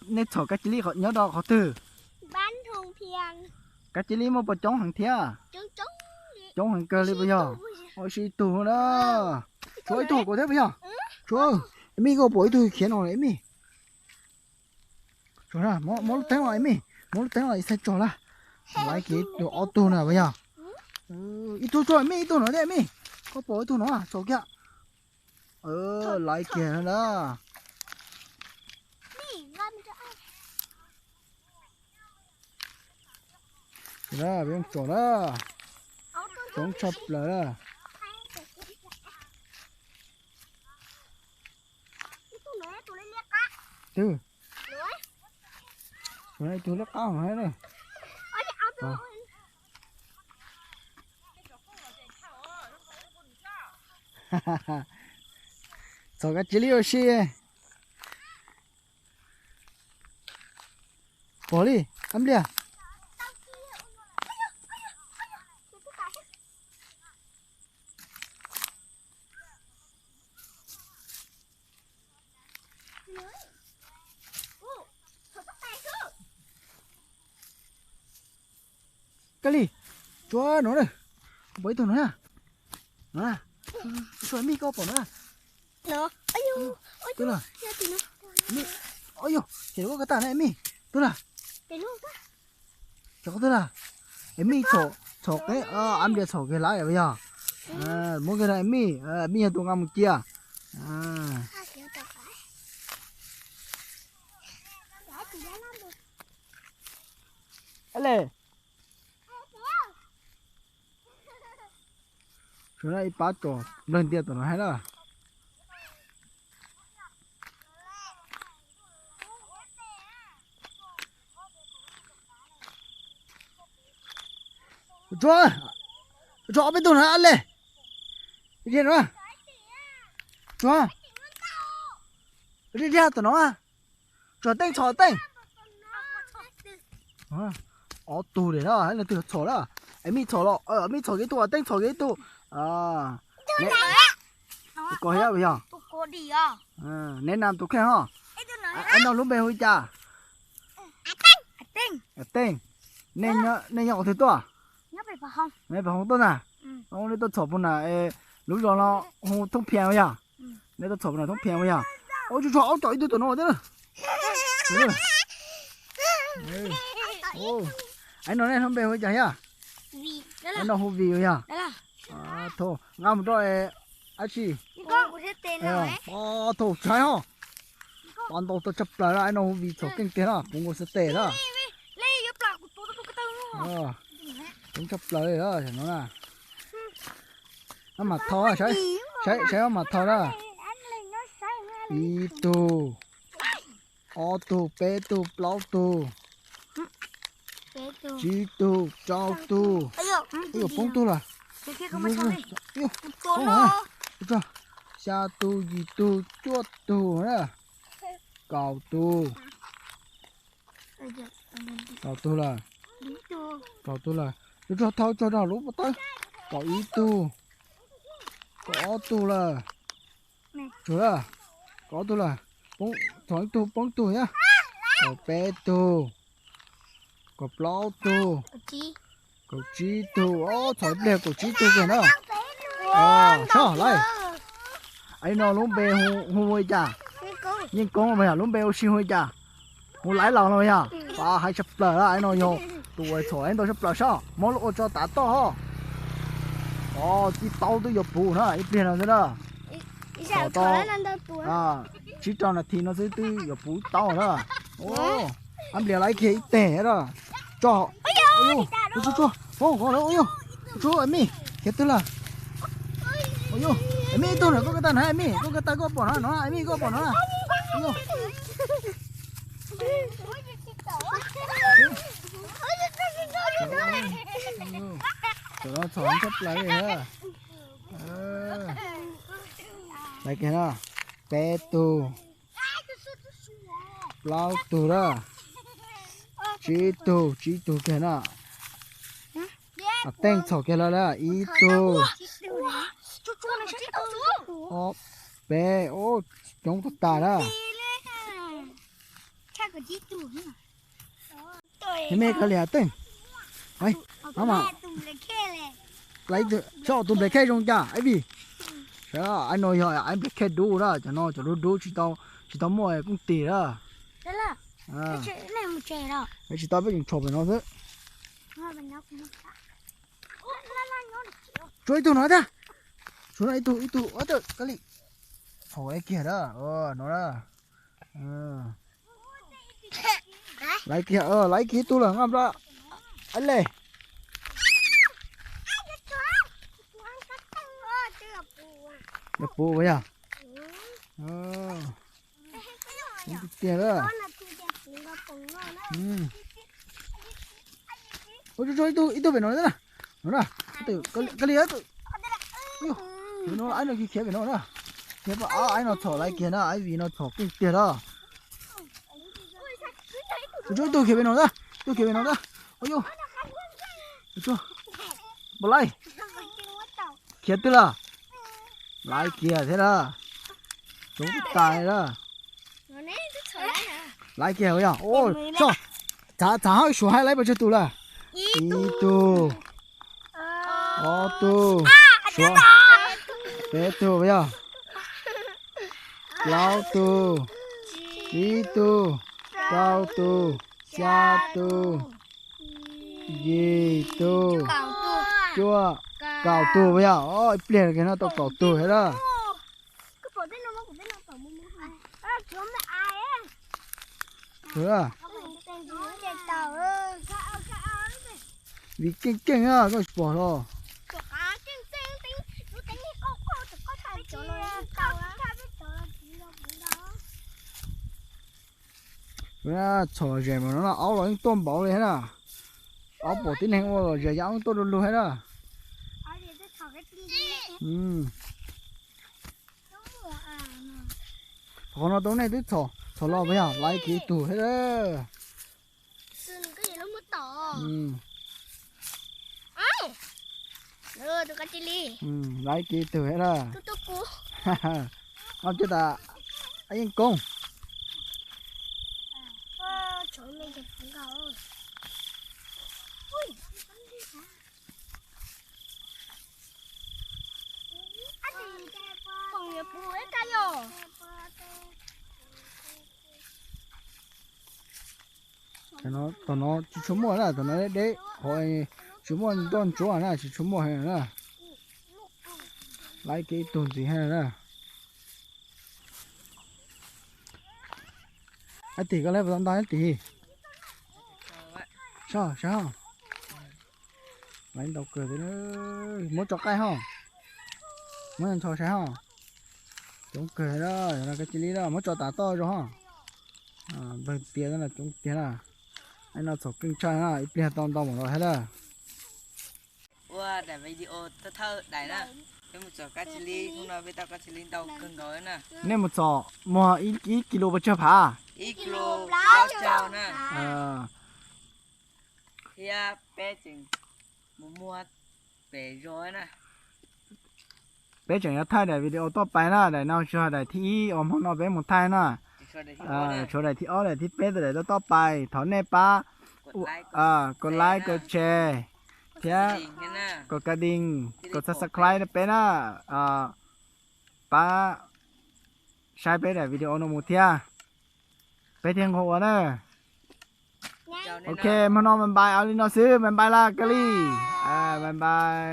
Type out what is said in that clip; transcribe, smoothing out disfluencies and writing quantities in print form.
nên thọ cái chili họ nhớ đó họ từ bán thùng phiền cái chili mà bỏ chống hàng thia trống chống hàng cơ đi bây giờ ôi xí tù đó chuối tù có thế bây giờ chuối em có bổi tù khiến rồi em chuối là món lúc tiếng rồi em món lúc tiếng rồi sẽ cho là lấy cái đồ auto nào bây giờ ít tù cho em ít tù nữa đấy em có bổi tù nó à cho kia lấy kia đó đó biết chỗ đó chống chập là đó từ chỗ này tôi lắc áo này này sao cái chili ở xí bỏ đi ăn đi à cái gì chúa nó đây bấy tụi nó à chúa mi có bỏ nó à nó ayo tôi là mi ayo chỉ có cái tàn này mi tôi là cho tôi là em mi chổ cái ăn được chổ cái lá bây giờ mỗi cái này mi mi tụi ngâm kia Ele chỗ này bắt trò lên tiền tụi nó hay là cho bên tụi nó ăn lên đi nữa cho đi ra tụi nó à cho tên tù để đó hay là từ chó đó em mi chó đó mi chó cái tù tên chó cái tù có hết bây giờ có đi à nên làm tụ khen hả anh đâu lúc về hồi cha tên nên nhậu thì tôi nhớ về phòng nên phải không tôi nè ông nên tôi chọc bọn này lúc đó nó không thông phiền bây giờ nên tôi chọc bọn này thông phiền bây giờ ôi chú chó trời tôi nó thế này anh nói này không về hồi cha nhá anh đâu không vì bây giờ thôi ngâm rồi anh chị thôi trái hả toàn đồ tôi chụp lại anh đâu vì chỗ kinh tế đó cũng có sẽ tệ đó cũng chụp lại đó thì nó là nó mặt thò à trái mặt thò đó itu auto petu plautu chitu chautu yêu phong tu là cho xa tu gì tu chuột tu nè cầu tu là cho thao cho nào lúc tới cầu ý tu có tu là chưa là có tu là bóng tu nhá cầu bé tu cầu plau tu cầu chi tu thổi đẹp cầu chi tu kìa nó sao lại anh nó lúc bé hôi chả nhưng con mà lúc bé xin hôi chả hôi lái lòng rồi à hai chập lờ đó anh nó vô tuổi thổi anh tôi chập lờ sao món lỗ cho tá to ho chỉ tao tôi nhập bù nữa ít tiền là thế đó to chỉ cho là thì nó sẽ tư nhập bù tao đó anh để lấy cái tẻ đó cho cho em mi cái tức là em mi tôi nữa có cái tay này em mi có cái tay có bỏ nó em mi có bỏ nó cho nó thổi chấp lấy kìa đây kìa đó bé tu lao tu đó chí tu kìa đó tên chó kìa là ý tu bé chống tất cả đó cái gì tủ nữa. Thế mẹ cái lẻ tên. Ôi, mà Tủ lấy khe này. lấy cho tụi bé khai trong nhà ấy vì. Đó, anh nói hỏi anh bé khai đủ đó, cho nó cho đủ chỉ tao mua cũng tỷ đó. Đó là. À, Cái này một chè đó. chỉ tao biết dùng chộp nó thôi. Thôi mình nhóc nó. Cho itu nó ra. Cho nó itu ada kali. Thôi kia đó, nó đó. Lấy kia lấy kia tu là ngâm đó. Anh lê. Đẹp bù vậy à? Tiền đó. Ôi cho itu phải nói đó. Nó nè. Từ cái gì đó. Nó anh nó kia phải nó đó. Thế mà anh nó thỏ lại kia đó, ai vì nó thỏ cái tiền đó. Ôi tôi kia phải nó đó. Tôi kia phải nó đó. Ôi yo. Cho. Bỏ lại. Kia tư là. Lại kia thế đó. Chúng tài đó. Lại kia vậy à? Ôi, cho. Chả hỏi số hai lấy bao nhiêu tụ là? Itu. Tu. Số. Bé tu vậy à? Lao tu. Itu. Cao tu. Xa tu. Gì tu. Chua. Cào tu vậy à? Ôi, liền cái nó tao cào tu hết đó. Thế à? Vì kinh á, có bỏ rồi. Vậy chở rẻ mà nó là áo là những tôm bảo này hết à. Áo bỏ tí này rồi rẻ áo tôm luôn hết à. Còn nó tối nay tôi chở lo bây giờ lấy cái tủ hết đó. Tôi có chili. Lấy cái tủ hết đó. Tôi cú. Không chứ ta anh công. Trời ơi, mình chụp rồi. Còn nhiều bùi cái rồi. Tụi nó chỉ chúng mua là tụi nó đấy hỏi chúng mua toàn chỗ là chỉ chúng mua hay là lấy cái tồn gì hay là anh tỷ có lấy vào tay anh tỷ sao lấy đầu cười thế nữa muốn chọc cái không muốn ăn thò sao không chúng cười đó là cái chili đó muốn cho tả to rồi ha bằng tiền đó là chúng tiền à anh nó chọc kinh trai ha ít tiền to một rồi hết à wow để video thơ đại nè cái một chỗ cá chili không nói với tao cá chili tao cưng gói nè nên một chỗ mua ít kilo bao nhiêu phá ít kilo bao chào nè thì bé chừng mua bé rồi nè bé chẳng nhớ thay để video to bài nè để nào cho để thi ông không nói bé một thay nè cho để thi ó để thi bé để to bài thọ nè baกดไลค์กดแชร์เพียกดกระดิ่งกด subscribe นะเป็นนะป้าใช้ไปแต่วิดีโอโนมูเทียไปเทียงหัวนะโอเคมานอนมันบายเอาลินอซื้อมันบายละกะลี่มันบาย